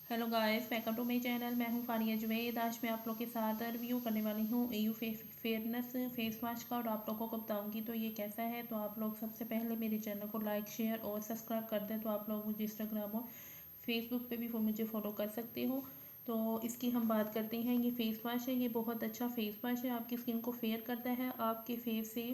Hello guys, welcome to my channel. मैं हूं फारिया जुवैद। आज मैं आप लोग के साथ रिव्यू करने वाली हूं एयू फेयरनेस फेस वॉश का, और आप लोगों को बताऊंगी तो ये कैसा है। तो आप लोग सबसे पहले मेरे चैनल को लाइक, शेयर और सब्सक्राइब कर दें। तो आप लोग मुझे इंस्टाग्राम और फेसबुक पे भी मुझे फॉलो कर सकते हो। तो इसकी हम बात करते हैं। ये फेस वॉश है, ये बहुत अच्छा फेस वॉश है। आपकी स्किन को फेयर करता है, आपके फेस से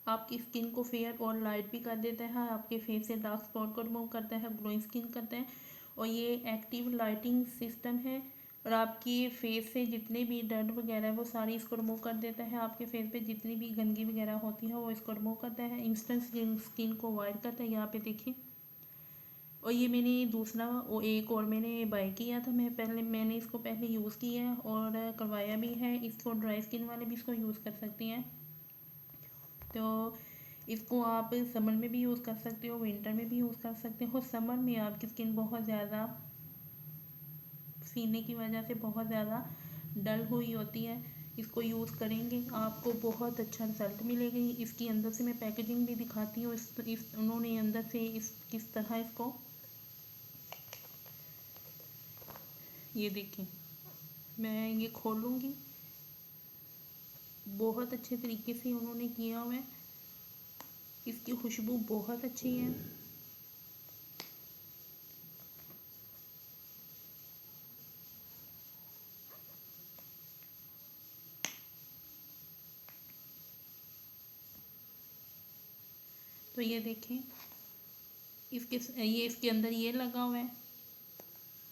आपकी स्किन को फेयर और लाइट भी कर देता है, आपके फेस से डार्क स्पॉट को रिमूव करता है, ग्लोइंग स्किन करता है। और ये एक्टिव लाइटिंग सिस्टम है, और आपकी फेस से जितने भी डर्ट वगैरह है वो सारी इसको रिमूव कर देता है। आपके फेस पे जितनी भी गंदगी वगैरह होती है वो इसको रिमूव करता है। इंस्टेंट स्किन को वाइट करता है, यहाँ पे देखिए। और ये मैंने दूसरा एक और मैंने बाय किया था। मैंने इसको पहले यूज़ किया है और करवाया भी है। इसको ड्राई स्किन वाले भी इसको यूज़ कर सकते हैं। तो इसको आप समर में भी यूज़ कर सकते हो, विंटर में भी यूज़ कर सकते हो। समर में आपकी स्किन बहुत ज़्यादा सीने की वजह से बहुत ज़्यादा डल हुई होती है, इसको यूज़ करेंगे आपको बहुत अच्छा रिजल्ट मिलेगा। इसकी अंदर से मैं पैकेजिंग भी दिखाती हूँ। इस उन्होंने अंदर से इस किस तरह इसको, ये देखिए, मैं ये खोलूँगी। बहुत अच्छे तरीके से उन्होंने किया हुआ है। इसकी खुशबू बहुत अच्छी है। तो ये देखें, इसके अंदर ये लगा हुआ है।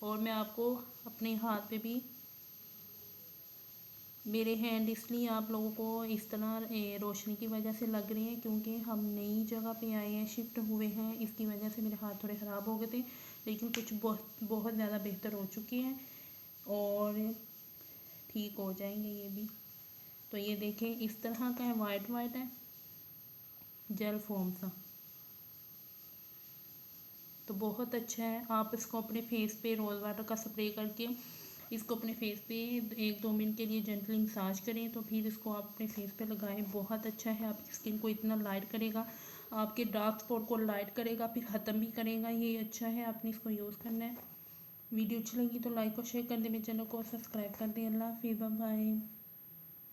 और मैं आपको अपने हाथ पे भी, मेरे हैंड इसलिए आप लोगों को इस तरह रोशनी की वजह से लग रहे हैं क्योंकि हम नई जगह पे आए हैं, शिफ्ट हुए हैं। इसकी वजह से मेरे हाथ थोड़े ख़राब हो गए थे, लेकिन कुछ बहुत बहुत ज़्यादा बेहतर हो चुके हैं और ठीक हो जाएंगे ये भी। तो ये देखें, इस तरह का है, वाइट वाइट है, जेल फॉर्म सा। तो बहुत अच्छा है। आप इसको अपने फेस पे रोज़ वाटर का स्प्रे करके इसको अपने फेस पे 1-2 मिनट के लिए जेंटली मसाज करें, तो फिर इसको आप अपने फेस पे लगाएं। बहुत अच्छा है, आपकी स्किन को इतना लाइट करेगा, आपके डार्क स्पॉट को लाइट करेगा, फिर ख़त्म भी करेगा। ये अच्छा है, आपने इसको यूज़ करना है। वीडियो अच्छी लगी तो लाइक और शेयर कर दें, मेरे चैनल को सब्सक्राइब कर दें। अल्लाह हाफिज़, बाय बाय।